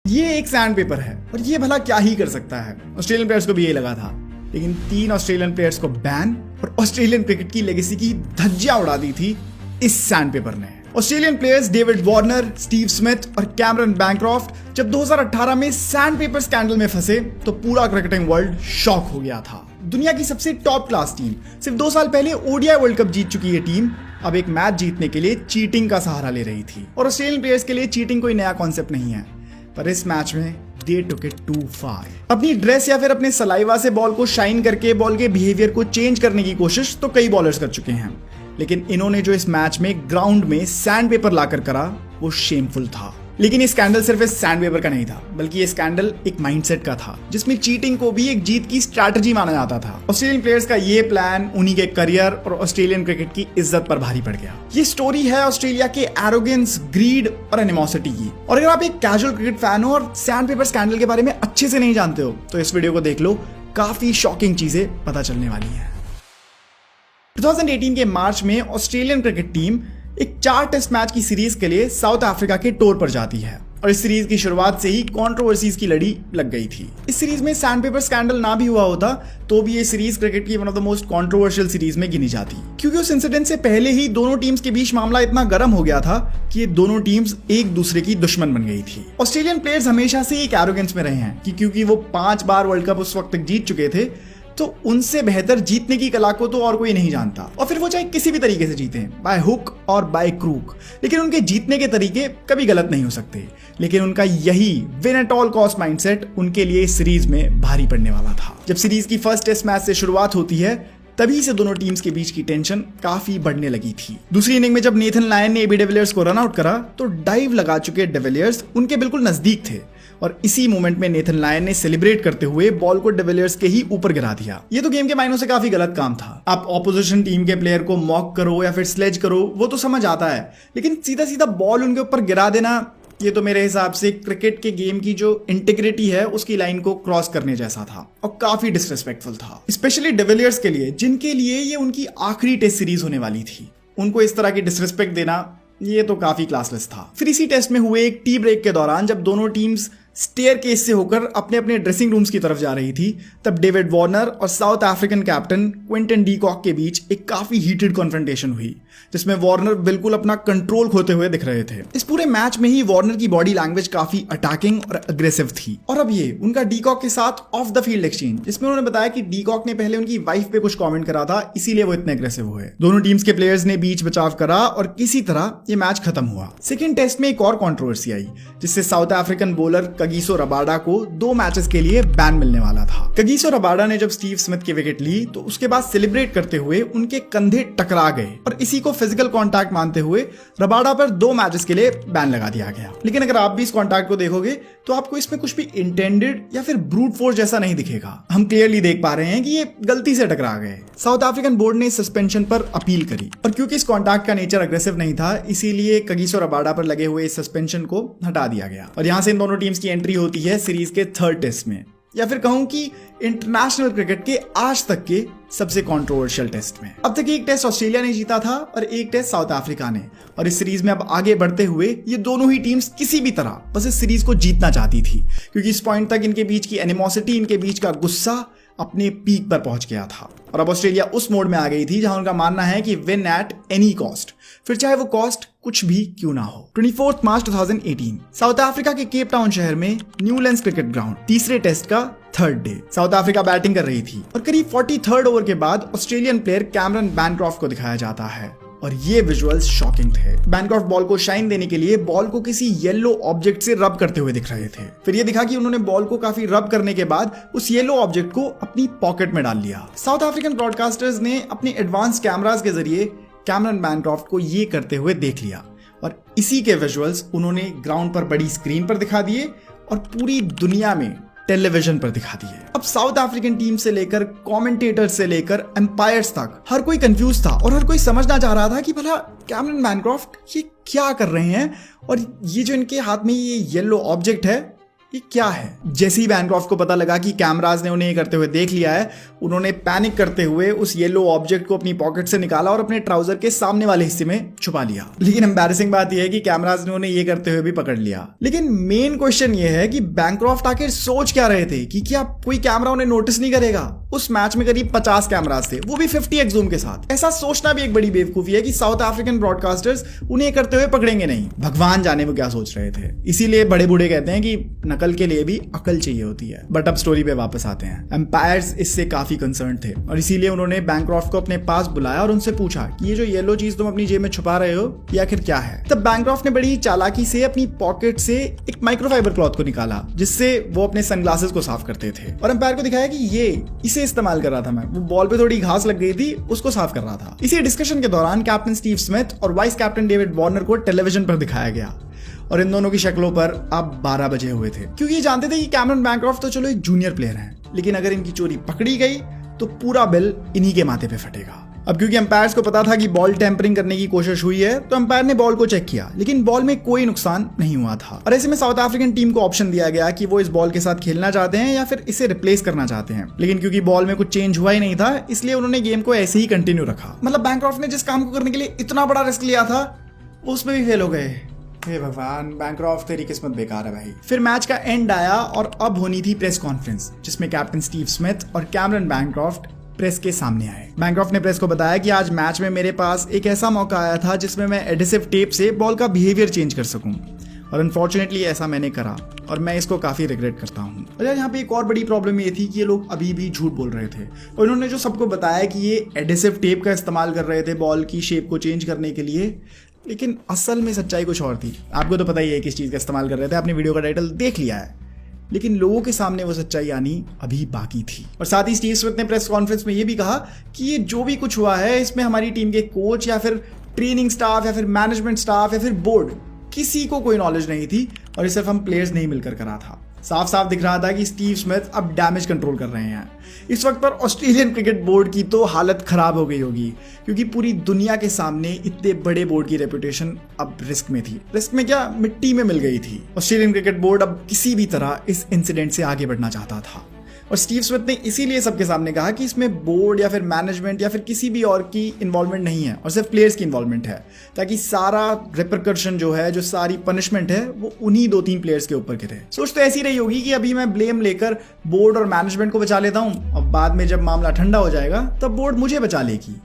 ये एक sand paper है और ये भला क्या ही कर सकता है। ऑस्ट्रेलियन प्लेयर्स को भी यही लगा था, लेकिन 3 ऑस्ट्रेलियन प्लेयर्स को बैन और ऑस्ट्रेलियन क्रिकेट की लेगेसी की धज्जियां उड़ा दी थी इस सैंड पेपर ने। Australian players David Warner, Steve Smith और कैमरन बैनक्रॉफ्ट जब 2018 में सैंड पेपर स्कैंडल में फंसे तो पूरा क्रिकेटिंग वर्ल्ड शॉक हो गया था। दुनिया की सबसे टॉप क्लास टीम, सिर्फ 2 साल पहले ओडीआई वर्ल्ड कप जीत चुकी ये टीम अब एक मैच जीतने के लिए चीटिंग का सहारा ले रही थी। और ऑस्ट्रेलियन प्लेयर्स के लिए चीटिंग कोई नया कॉन्सेप्ट नहीं है, पर इस मैच में they took it too far। अपनी ड्रेस या फिर अपने सलाइवा से बॉल को शाइन करके बॉल के बिहेवियर को चेंज करने की कोशिश तो कई बॉलर्स कर चुके हैं, लेकिन इन्होंने जो इस मैच में ग्राउंड में सैंड पेपर लाकर करा वो शेमफुल था। लेकिन ये स्कैंडल सिर्फ इस सैंड पेपर का नहीं था, बल्कि ये स्कैंडल एक माइंडसेट का था जिसमें चीटिंग को भी एक जीत की स्ट्रैटेजी माना जाता था। ऑस्ट्रेलियन प्लेयर्स का ये प्लान उन्हीं के करियर और ऑस्ट्रेलियन क्रिकेट की इज्जत पर भारी पड़ गया। ये स्टोरी है ऑस्ट्रेलिया के एरोगेंस, ग्रीड और एनिमोसिटी की। और अगर आप एक कैजुअल क्रिकेट फैन हो और सैंड पेपर स्कैंडल के बारे में अच्छे से नहीं जानते हो तो इस वीडियो को देख लो, काफी शॉकिंग चीजें पता चलने वाली हैं। 2018 के मार्च में ऑस्ट्रेलियन क्रिकेट टीम एक 4 टेस्ट मैच की सीरीज के लिए साउथ अफ्रीका के टूर पर जाती है और इस सीरीज की शुरुआत से ही कंट्रोवर्सीज की लड़ी लग गई थी। इस सीरीज में सैंड पेपर स्कैंडल ना भी हुआ होता तो भी ये सीरीज क्रिकेट की one of the most controversial series में गिनी जाती, क्योंकि उस इंसिडेंट से पहले ही दोनों टीम्स के बीच मामला इतना गर्म हो गया था कि ये दोनों टीम्स एक दूसरे की दुश्मन बन गई थी। ऑस्ट्रेलियन प्लेयर्स हमेशा से एक एरोगेंस में रहे हैं कि क्योंकि वो 5 बार वर्ल्ड कप उस वक्त तक जीत चुके थे तो उनसे बेहतर जीतने की कला को तो और कोई नहीं जानता, और फिर वो चाहे किसी भी तरीके से जीते, बाय हुक और बाय क्रूक, लेकिन उनके जीतने के तरीके कभी गलत नहीं हो सकते। लेकिन उनका यही win at all cost mindset उनके लिए इस सीरीज में भारी पड़ने वाला था। जब सीरीज की फर्स्ट टेस्ट मैच से शुरुआत होती है तभी से दोनों टीम्स के बीच की टेंशन काफी बढ़ने लगी थी। दूसरी इनिंग में जब नेथन लायन ने एबी डिविलियर्स को रन आउट करा तो डाइव लगा चुके डिविलियर्स उनके बिल्कुल नजदीक थे और इसी मोमेंट में नेथन लायन ने सेलिब्रेट करते हुए बॉल को डिविलियर्स के ही ऊपर गिरा दिया। ये तो गेम के मायनों से काफी गलत काम था। आप ऑपोजिशन टीम के प्लेयर को मॉक करो या फिर स्लेज करो वो तो समझ आता है, लेकिन सीधा सीधा बॉल उनके ऊपर गिरा देना ये तो मेरे हिसाब से क्रिकेट के गेम की जो इंटीग्रिटी है उसकी लाइन को क्रॉस करने जैसा था और काफी डिसरिस्पेक्टफुल था, स्पेशली डिविलियर्स के लिए जिनके लिए ये उनकी आखिरी टेस्ट सीरीज होने वाली थी। उनको इस तरह की डिसरिस्पेक्ट देना ये तो काफी क्लासलेस था। फिर इसी टेस्ट में हुए एक टी ब्रेक के दौरान जब दोनों टीम्स स्टेयर केस से होकर अपने अपने ड्रेसिंग रूम्स की तरफ जा रही थी तब डेविड वार्नर और South African captain Quinton de Kock के बीच एक काफी हीटेड कॉन्फ्रंटेशन हुई जिसमें वार्नर बिल्कुल अपना कंट्रोल खोते हुए दिख रहे थे। इस पूरे मैच में ही वार्नर की बॉडी लैंग्वेज काफी अटैकिंग और अग्रेसिव थी। और अब ये उनका डी कॉक के साथ ऑफ द फील्ड एक्सचेंज जिसमें उन्होंने बताया कि डी कॉक ने पहले उनकी वाइफ पे कुछ कॉमेंट करा था, इसीलिए वो इतने अग्रेसिव हुए। दोनों टीम्स के प्लेयर्स ने बीच बचाव करा और किसी तरह ये मैच खत्म हुआ। सेकेंड टेस्ट में एक और कॉन्ट्रोवर्सी आई जिससे south African bowler Kagiso Rabada को 2 मैचेस के लिए बैन मिलने वाला था। कगिसो रबाडा ने जब स्टीव स्मिथ की विकेट ली तो उसके बाद सेलिब्रेट करते हुए उनके कंधे टकरा गए और इसी को फिजिकल कॉन्टैक्ट मानते हुए रबाडा पर 2 मैचेस के लिए बैन लगा दिया गया। लेकिन अगर आप भी इस कॉन्टैक्ट को देखोगे तो आपको इसमें कुछ भी इंटेंडेड या फिर ब्रूट फोर्स जैसा नहीं दिखेगा। हम क्लियरली देख पा रहे हैं कि ये गलती से टकरा गए। साउथ अफ्रीकन बोर्ड ने सस्पेंशन पर अपील करी और क्योंकि इस कॉन्टैक्ट का नेचर अग्रेसिव नहीं था इसीलिए कगिसो रबाडा पर लगे हुए इस सस्पेंशन को हटा दिया गया और यहां से इन दोनों टीम्स की एंट्री होती है सीरीज के 3rd टेस्ट में, या फिर कहूं कि इंटरनेशनल क्रिकेट के आज तक के सबसे कंट्रोवर्शियल टेस्ट में। अब तक एक टेस्ट ऑस्ट्रेलिया ने जीता था और एक टेस्ट साउथ अफ्रीका ने, और इस सीरीज में अब आगे बढ़ते हुए ये दोनों ही टीम्स किसी भी तरह बस इस सीरीज को जीतना चाहती थी, क्योंकि इस पॉइंट तक इनके बीच की एनिमोसिटी, इनके बीच का गुस्सा अपने पीक पर पहुंच गया था। और अब ऑस्ट्रेलिया उस मोड में आ गई थी जहां उनका मानना है कि विन एट एनी कॉस्ट, फिर चाहे वो कॉस्ट कुछ भी क्यों ना हो। 24 मार्च 2018 साउथ अफ्रीका के केप टाउन शहर में न्यूलैंड्स क्रिकेट ग्राउंड, तीसरे टेस्ट का 3rd day. South Africa batting कर रही थी और करीब 43rd ओवर के बाद ऑस्ट्रेलियन प्लेयर कैमरन बैनक्रॉफ्ट को दिखाया जाता है और ये विजुअल्स शॉकिंग थे। बैनक्रॉफ्ट बॉल को शाइन देने के लिए बॉल को किसी येलो ऑब्जेक्ट से रब करते हुए दिख रहे थे। फिर ये दिखा कि उन्होंने बॉल को काफी रब करने के बाद उस येलो ऑब्जेक्ट को अपनी पॉकेट में डाल लिया। साउथ अफ्रीकन ब्रॉडकास्टर्स ने अपने एडवांस कैमरास के जरिए कैमरन बैनक्रॉफ्ट को ये करते हुए देख लिया और इसी के विजुअल्स उन्होंने ग्राउंड पर बड़ी स्क्रीन पर दिखा दिए और पूरी दुनिया में टेलीविजन पर दिखा दिए। अब साउथ अफ्रीकन टीम से लेकर कमेंटेटर से लेकर एम्पायर्स तक हर कोई कंफ्यूज था और हर कोई समझना चाह रहा था कि भला कैमरन बैनक्रॉफ्ट ये क्या कर रहे हैं और ये जो इनके हाथ में ये येलो ऑब्जेक्ट है ये क्या है। जैसे ही बैनक्रॉफ्ट को पता लगा कि कैमराज ने उन्हें ये करते हुए देख लिया है, उन्होंने पैनिक करते हुए उस येलो ऑब्जेक्ट को अपनी पॉकेट से निकाला और अपने ट्राउजर के सामने वाले हिस्से में छुपा लिया। लेकिन एम्बैरेसिंग बात यह है कि कैमराज ने उन्हें ये करते हुए भी पकड़ लिया। लेकिन मेन क्वेश्चन ये है कि बैनक्रॉफ्ट आखिर सोच क्या रहे थे कि क्या कोई कैमरा उन्हें नोटिस नहीं करेगा। उस मैच में करीब 50 कैमराज थे, वो भी 50x जूम के साथ। ऐसा सोचना भी एक बड़ी बेवकूफी है कि साउथ अफ्रीकन ब्रॉडकास्टर्स उन्हें करते हुए पकड़ेंगे नहीं। भगवान जाने वो क्या सोच रहे थे। इसीलिए बड़े बूढ़े कहते हैं कि नकल के लिए भी अकल चाहिए होती है। बट अब स्टोरी पे वापस आते हैं। एम्पायर्स इससे काफी कंसर्न थे और इसीलिए उन्होंने बैनक्रॉफ्ट को अपने पास बुलाया और उनसे पूछा कि ये जो येलो चीज तुम अपनी जेब में छुपा रहे हो ये आखिर क्या है। तब बैनक्रॉफ्ट ने बड़ी चालाकी से अपनी पॉकेट से एक माइक्रोफाइबर क्लॉथ को निकाला जिससे वो अपने सनग्लासेस को साफ करते थे और एम्पायर को दिखाया कि ये इसे इस्तेमाल कर रहा था। मैं वो बॉल पे थोड़ी घास लग गई थी, उसको साफ कर रहा था। इसी डिस्कशन के दौरान कैप्टन स्टीव स्मिथ और वाइस कैप्टन डेविड वार्नर को टेलीविजन पर दिखाया गया और इन दोनों की शक्लों पर अब 12 बजे हुए थे, क्योंकि ये जानते थे कि कैमरन बैनक्रॉफ्ट तो चलो एक जूनियर प्लेयर है, लेकिन अगर इनकी चोरी पकड़ी गई तो पूरा बिल इन्हीं के माथे पे फटेगा। अब क्योंकि एम्पायर्स को पता था कि बॉल टेम्परिंग करने की कोशिश हुई है, तो एम्पायर ने बॉल को चेक किया, लेकिन बॉल में कोई नुकसान नहीं हुआ था। और ऐसे में साउथ अफ्रीकन टीम को ऑप्शन दिया गया कि वो इस बॉल के साथ खेलना चाहते हैं या फिर इसे रिप्लेस करना चाहते हैं। लेकिन क्योंकि बॉल में कुछ चेंज हुआ ही नहीं था, इसलिए उन्होंने गेम को ऐसे ही कंटिन्यू रखा। मतलब बैनक्रॉफ्ट ने जिस काम को करने के लिए इतना बड़ा रिस्क लिया था उसमें भी फेल हो गए। हे भगवान, बैनक्रॉफ्ट तेरी किस्मत बेकार है भाई। फिर मैच का एंड आया और अब होनी थी प्रेस कॉन्फ्रेंस, जिसमें कैप्टन स्टीव स्मिथ और कैमरन बैनक्रॉफ्ट प्रेस के सामने आए। बैनक्रॉफ्ट ने प्रेस को बताया कि आज मैच में मेरे पास एक ऐसा मौका आया था जिसमें मैं एडिसिव टेप से बॉल का बिहेवियर चेंज कर सकूं, और अनफॉर्चुनेटली ऐसा मैंने करा और मैं इसको काफी रिग्रेट करता हूँ। और यहाँ पे एक और बड़ी प्रॉब्लम ये थी कि ये लोग अभी भी झूठ बोल रहे थे और इन्होंने जो सबको बताया कि ये एडिसिव टेप का इस्तेमाल कर रहे थे बॉल की शेप को चेंज करने के लिए, लेकिन असल में सच्चाई कुछ और थी। आपको तो पता ही है किस चीज़ का इस्तेमाल कर रहे थे, आपने वीडियो का टाइटल देख लिया है, लेकिन लोगों के सामने वो सच्चाई आनी अभी बाकी थी। और साथ ही स्टीव स्मिथ ने प्रेस कॉन्फ्रेंस में ये भी कहा कि ये जो भी कुछ हुआ है इसमें हमारी टीम के कोच या फिर ट्रेनिंग स्टाफ या फिर मैनेजमेंट स्टाफ या फिर बोर्ड किसी को कोई नॉलेज नहीं थी और ये सिर्फ हम प्लेयर्स नहीं मिलकर करा था। साफ साफ दिख रहा था कि स्टीव स्मिथ अब डैमेज कंट्रोल कर रहे हैं। इस वक्त पर ऑस्ट्रेलियन क्रिकेट बोर्ड की तो हालत खराब हो गई होगी, क्योंकि पूरी दुनिया के सामने इतने बड़े बोर्ड की रेपुटेशन अब रिस्क में थी। रिस्क में क्या, मिट्टी में मिल गई थी। ऑस्ट्रेलियन क्रिकेट बोर्ड अब किसी भी तरह इस इंसिडेंट से आगे बढ़ना चाहता था और स्टीव स्मिथ ने इसीलिए सबके सामने कहा कि इसमें बोर्ड या फिर मैनेजमेंट या फिर किसी भी और की इन्वॉल्वमेंट नहीं है और सिर्फ प्लेयर्स की इन्वॉल्वमेंट है, ताकि सारा रिपरकर्शन जो है, जो सारी पनिशमेंट है, वो उन्हीं 2-3 प्लेयर्स के ऊपर गिरे। सोच तो ऐसी रही होगी कि अभी मैं ब्लेम लेकर बोर्ड और मैनेजमेंट को बचा लेता हूँ और बाद में जब मामला ठंडा हो जाएगा तब बोर्ड मुझे बचा लेगी,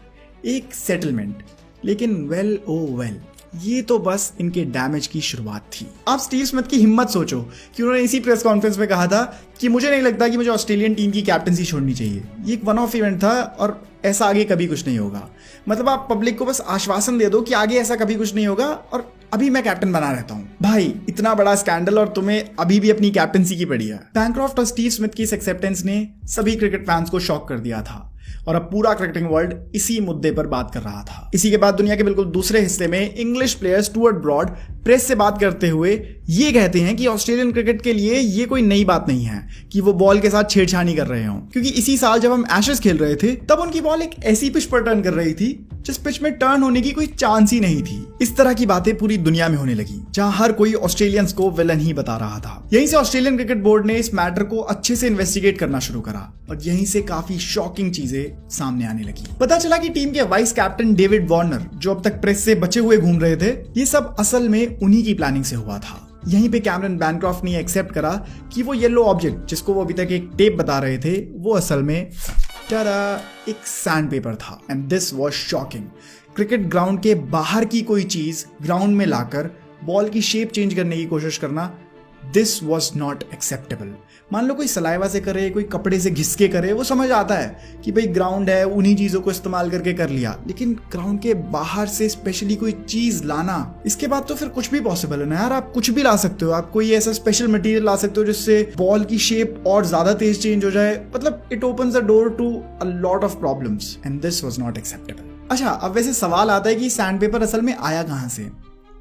एक सेटलमेंट। लेकिन वेल ओ वेल, ये तो बस इनके डैमेज की शुरुआत थी। आप स्टीव स्मिथ की हिम्मत सोचो कि उन्होंने इसी प्रेस कॉन्फ्रेंस में कहा था कि मुझे नहीं लगता कि मुझे ऑस्ट्रेलियन टीम की कैप्टनसी छोड़नी चाहिए। ये एक वन ऑफ इवेंट था और ऐसा आगे कभी कुछ नहीं होगा। मतलब आप पब्लिक को बस आश्वासन दे दो कि आगे ऐसा कभी कुछ नहीं होगा और अभी मैं कैप्टन बना रहता हूँ। भाई, इतना बड़ा स्कैंडल और तुम्हें अभी भी अपनी कैप्टनसी की पड़ी है। बैनक्रॉफ्ट और स्टीव स्मिथ की इस एक्सेप्टेंस ने सभी क्रिकेट फैंस को शॉक कर दिया था और अब पूरा क्रिकेटिंग वर्ल्ड इसी मुद्दे पर बात कर रहा था। इसी के बाद दुनिया के बिल्कुल दूसरे हिस्से में English player Stuart Broad press से बात करते हुए ये कहते हैं कि ऑस्ट्रेलियन क्रिकेट के लिए ये कोई नई बात नहीं है कि वो बॉल के साथ छेड़छाड़ी कर रहे हों, क्योंकि इसी साल जब हम एशेज खेल रहे थे तब उनकी बॉल एक ऐसी पिच पर टर्न कर रही थी जिस पिच में टर्न होने की कोई चांस ही नहीं थी। इस तरह की बातें पूरी दुनिया में होने लगी, जहां हर कोई ऑस्ट्रेलियंस को विलन ही बता रहा था। यहीं से ऑस्ट्रेलियन क्रिकेट बोर्ड ने इस मैटर को अच्छे से इन्वेस्टिगेट करना शुरू करा और यहीं से काफी शॉकिंग चीजें सामने आने लगी। पता चला कि टीम के वाइस कैप्टन डेविड वार्नर, जो अब तक प्रेस से बचे हुए घूम रहे थे, ये सब असल में उन्हीं की प्लानिंग से हुआ था। यहीं पे कैमरन बैनक्रॉफ्ट ने एक्सेप्ट करा कि वो येलो ऑब्जेक्ट जिसको वो अभी तक एक टेप बता रहे थे, वो असल में एक सैंड पेपर था। And this was shocking. Cricket ground के बाहर की कोई चीज ग्राउंड में लाकर बॉल की शेप चेंज करने की कोशिश करना, दिस वॉज नॉट एक्सेप्टेबल। मान लो कोई सलाइवा से करे, कोई कपड़े से घिस के करे, वो समझ आता है कि भाई ग्राउंड है, उन्हीं चीजों को इस्तेमाल करके कर लिया, लेकिन ग्राउंड के बाहर से स्पेशली कोई चीज लाना, इसके बाद तो फिर कुछ भी पॉसिबल है ना यार। आप कुछ भी ला सकते हो, आप कोई ऐसा स्पेशल मटेरियल ला सकते हो जिससे बॉल की शेप और ज्यादा तेज चेंज हो जाए। मतलब it opens the door to a lot of problems and this was not acceptable. अच्छा, अब वैसे सवाल आता है कि सैंड पेपर असल में आया कहां से।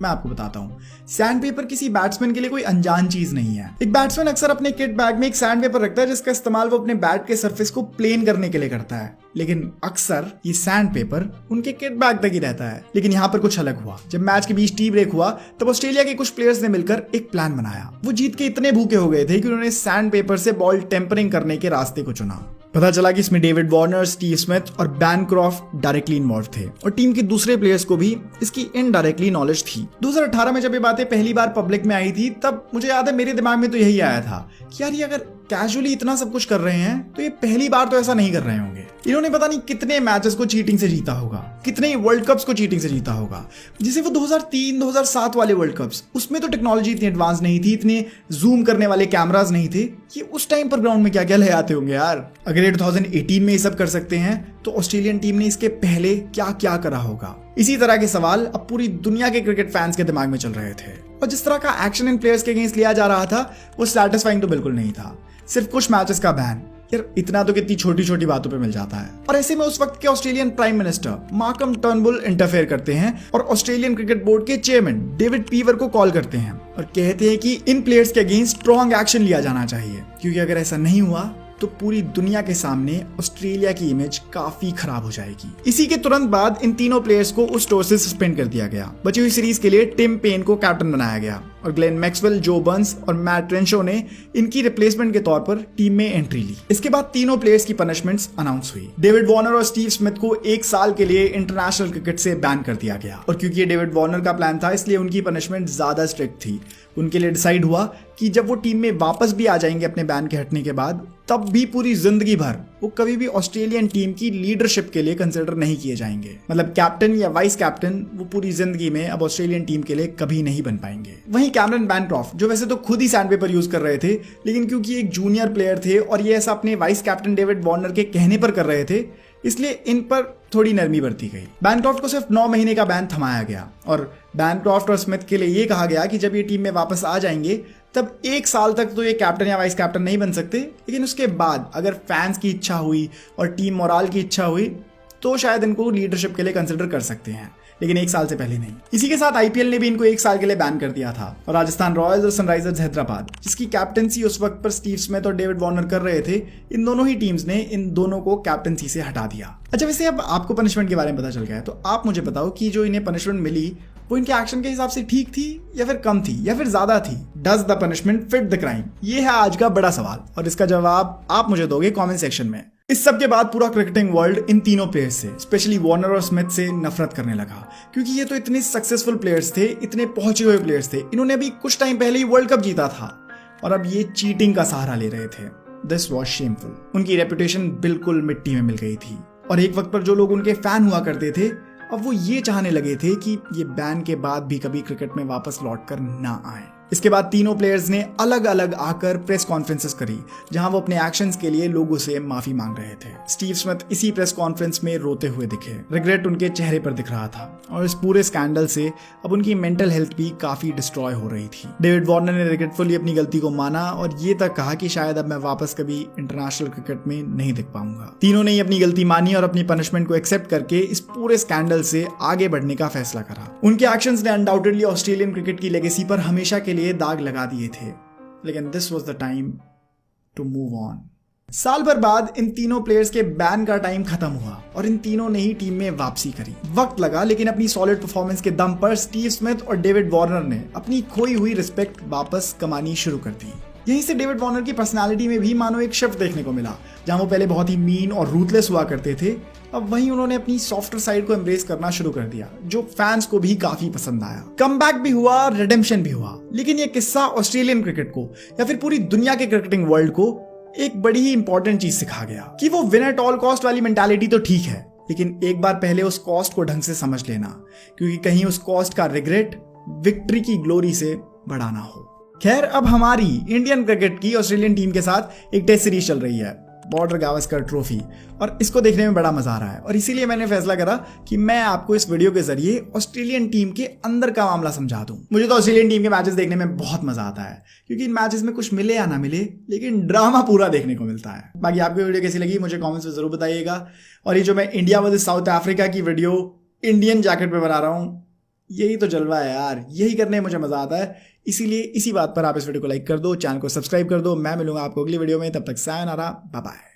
मैं आपको बताता हूँ। सैंडपेपर किसी बैट्समैन के लिए कोई अनजान चीज नहीं है। एक बैट्समैन अक्सर अपने किट बैग में एक सैंडपेपर रखता है जिसका इस्तेमाल वो अपने बैट के सरफेस को प्लेन करने के लिए करता है, लेकिन अक्सर ये सैंडपेपर उनके किट बैग तक ही रहता है। लेकिन यहाँ पर कुछ अलग हुआ। जब मैच के बीच टी ब्रेक हुआ तब ऑस्ट्रेलिया के कुछ प्लेयर्स ने मिलकर एक प्लान बनाया। वो जीत के इतने भूखे हो गए थे कि उन्होंने सैंडपेपर से बॉल टेम्परिंग करने के रास्ते को चुना। पता चला कि इसमें डेविड वार्नर, स्टीव स्मिथ और बैनक्रॉफ्ट डायरेक्टली इन्वॉल्व थे और टीम के दूसरे प्लेयर्स को भी इसकी इनडायरेक्टली नॉलेज थी। 2018 में जब ये बातें पहली बार पब्लिक में आई थी तब मुझे याद है मेरे दिमाग में तो यही आया था कि यार ये अगर कैजुअली इतना सब कुछ कर रहे हैं तो ये पहली बार तो ऐसा नहीं कर रहे होंगे। इन्होंने पता नहीं कितने मैचेस को चीटिंग से जीता होगा, कितने वर्ल्ड कप्स को चीटिंग से जीता होगा। जैसे वो 2003-2007 वाले वर्ल्ड कप्स, उसमें तो टेक्नोलॉजी इतनी एडवांस नहीं थी, इतने जूम करने वाले कैमरास नहीं थे। ये उस टाइम पर ग्राउंड में क्या क्या ले आते होंगे यार। अगर ये 2018 में ये सब कर सकते हैं तो ऑस्ट्रेलियन टीम ने इसके पहले क्या क्या करा होगा। इसी तरह के सवाल अब पूरी दुनिया के क्रिकेट फैंस के दिमाग में चल रहे थे और जिस तरह का एक्शन इन प्लेयर्स के अगेंस्ट लिया जा रहा था वो सैटिस्फाइंग तो बिल्कुल नहीं था। सिर्फ कुछ मैचेस का बैन, यार इतना तो कितनी छोटी छोटी बातों पे मिल जाता है। और ऐसे में उस वक्त के Australian prime minister Malcolm Turnbull interfere करते हैं और ऑस्ट्रेलियन क्रिकेट बोर्ड के चेयरमैन डेविड पीवर को कॉल करते हैं और कहते हैं कि इन प्लेयर्स के अगेंस्ट स्ट्रॉन्ग एक्शन लिया जाना चाहिए, क्योंकि अगर ऐसा नहीं हुआ तो पूरी दुनिया के सामने ऑस्ट्रेलिया की इमेज काफी खराब हो जाएगी। इसी के तुरंत बाद इन तीनों प्लेयर्स को उस टूर से सस्पेंड कर दिया गया। बची हुई सीरीज के लिए टिम पेन को कैप्टन बनाया गया और ग्लेन मैक्सवेल, जो बर्न्स और मैट रेंशो ने इनकी रिप्लेसमेंट के तौर पर टीम में एंट्री ली। इसके बाद तीनों प्लेयर्स की पनिशमेंट्स अनाउंस हुई। डेविड वार्नर और स्टीव स्मिथ को 1 साल के लिए इंटरनेशनल क्रिकेट से बैन कर दिया गया और क्योंकि ये डेविड वार्नर का प्लान था इसलिए उनकी पनिशमेंट ज्यादा स्ट्रिक्ट थी। उनके लिए डिसाइड हुआ कि जब वो टीम में वापस भी आ जाएंगे अपने बैन के हटने के बाद, तब भी पूरी जिंदगी भर वो कभी भी ऑस्ट्रेलियन टीम की लीडरशिप के लिए कंसिडर नहीं किए जाएंगे। मतलब कैप्टन या वाइस कैप्टन वो पूरी जिंदगी में अब ऑस्ट्रेलियन टीम के लिए कभी नहीं बन पाएंगे। वहीं कैमरन बैनक्रॉफ्ट, जो वैसे तो खुद ही सैंडपेपर यूज कर रहे थे, लेकिन क्योंकि एक जूनियर प्लेयर थे और ये ऐसा अपने वाइस कैप्टन डेविड वार्नर के कहने पर कर रहे थे, इसलिए इन पर थोड़ी नरमी बरती गई। बैनक्रॉफ्ट को सिर्फ 9 महीने का बैन थमाया गया और बैनक्रॉफ्ट और स्मिथ के लिए ये कहा गया कि जब ये टीम में वापस आ जाएंगे तब 1 साल तक तो ये कैप्टन या वाइस कैप्टन नहीं बन सकते, लेकिन उसके बाद अगर फैंस की इच्छा हुई और टीम मोराल की इच्छा हुई तो शायद इनको लीडरशिप के लिए कंसिडर कर सकते हैं, लेकिन 1 साल से पहले नहीं। इसी के साथ आईपीएल ने भी इनको 1 साल के लिए बैन कर दिया था और राजस्थान रॉयल्स और सनराइजर्स हैदराबाद, जिसकी कैप्टनसी उस वक्त पर स्टीव स्मिथ और डेविड वार्नर कर रहे थे, इन दोनों ही टीम्स ने इन दोनों को कैप्टनसी से हटा दिया। अच्छा, वैसे अब आपको पनिशमेंट के बारे में पता चल गया है तो आप मुझे बताओ कि जो इन्हें पनिशमेंट मिली वो इनके एक्शन के हिसाब से ठीक थी या फिर कम थी या फिर ज्यादा थी। Does the punishment fit the crime? ये है आज का बड़ा सवाल और इसका जवाब आप मुझे दोगे कमेंट सेक्शन में। इस सब के बाद पूरा क्रिकेटिंग वर्ल्ड इन तीनों प्लेयर्स से, स्पेशली वार्नर और स्मिथ से नफरत करने लगा, क्योंकि ये तो इतने सक्सेसफुल प्लेयर्स थे, इतने पहुंचे हुए प्लेयर्स थे। इन्होंने अभी कुछ टाइम पहले ही वर्ल्ड कप जीता था और अब ये चीटिंग का सहारा ले रहे थे। This was shameful. उनकी रेपुटेशन बिल्कुल मिट्टी में मिल गई थी और एक वक्त पर जो लोग उनके फैन हुआ करते थे अब वो ये चाहने लगे थे कि ये बैन के बाद भी कभी क्रिकेट में वापस लौट कर ना आए। इसके बाद तीनों प्लेयर्स ने अलग अलग आकर प्रेस कॉन्फ्रेंसेस करी जहां वो अपने एक्शंस के लिए लोगों से माफी मांग रहे थे। स्टीव स्मिथ इसी प्रेस कॉन्फ्रेंस में रोते हुए दिखे, रिग्रेट उनके चेहरे पर दिख रहा था और इस पूरे स्कैंडल से अब उनकी मेंटल हेल्थ भी काफी डिस्ट्रॉय हो रही थी। डेविड वार्नर ने रिग्रेटफुली अपनी गलती को माना और ये तक कहा कि शायद अब मैं वापस कभी इंटरनेशनल क्रिकेट में नहीं दिख पाऊंगा। तीनों ने अपनी गलती मानी और अपनी पनिशमेंट को एक्सेप्ट करके इस पूरे स्कैंडल से आगे बढ़ने का फैसला करा। उनके एक्शंस ने अनडाउटेडली ऑस्ट्रेलियन क्रिकेट की लेगेसी पर हमेशा के लिए दाग लगा दिए थे, लेकिन this was the time to move on. साल भर बाद इन तीनों प्लेयर्स के बैन का टाइम खत्म हुआ और इन तीनों ने ही टीम में वापसी करी। वक्त लगा, लेकिन अपनी सॉलिड परफॉर्मेंस के दम पर स्टीव स्मिथ और डेविड वार्नर ने अपनी खोई हुई रिस्पेक्ट वापस कमानी शुरू कर दी। यहीं से डेविड वार्नर की पर्सनालिटी में भी मानो एक शिफ्ट देखने को मिला। जहां वो पहले बहुत ही मीन और रूथलेस हुआ करते थे, अब वहीं उन्होंने अपनी सॉफ्टर साइड को एम्ब्रेस करना शुरू कर दिया, जो फैंस को भी काफी पसंद आया। कमबैक भी हुआ, रिडेम्पशन भी हुआ, लेकिन ये किस्सा ऑस्ट्रेलियन क्रिकेट को या फिर पूरी दुनिया के क्रिकेटिंग वर्ल्ड को एक बड़ी ही इंपॉर्टेंट चीज सिखा गया कि वो विन एट ऑल कॉस्ट वाली मेंटालिटी तो ठीक है, लेकिन एक बार पहले उस कॉस्ट को ढंग से समझ लेना, क्योंकि कहीं उस कॉस्ट का रिग्रेट विक्ट्री की ग्लोरी से बड़ा ना हो। खैर, अब हमारी इंडियन क्रिकेट की ऑस्ट्रेलियन टीम के साथ एक टेस्ट सीरीज चल रही है, बॉर्डर गावस्कर ट्रॉफी, और इसको देखने में बड़ा मजा आ रहा है और इसीलिए मैंने फैसला करा कि मैं आपको इस वीडियो के जरिए ऑस्ट्रेलियन टीम के अंदर का मामला समझा दूं। मुझे तो ऑस्ट्रेलियन टीम के मैचेस देखने में बहुत मजा आता है, क्योंकि इन मैचेस में कुछ मिले या ना मिले, लेकिन ड्रामा पूरा देखने को मिलता है। बाकी आपको वीडियो कैसी लगी मुझे कॉमेंट्स में जरूर बताइएगा। और ये जो मैं इंडिया वर्सेस साउथ अफ्रीका की वीडियो इंडियन जैकेट पे बना रहा हूँ, यही तो जलवा है यार, यही करने में मुझे मजा आता है। इसीलिए इसी बात पर आप इस वीडियो को लाइक कर दो, चैनल को सब्सक्राइब कर दो। मैं मिलूंगा आपको अगली वीडियो में, तब तक सायोनारा, बाय बाय।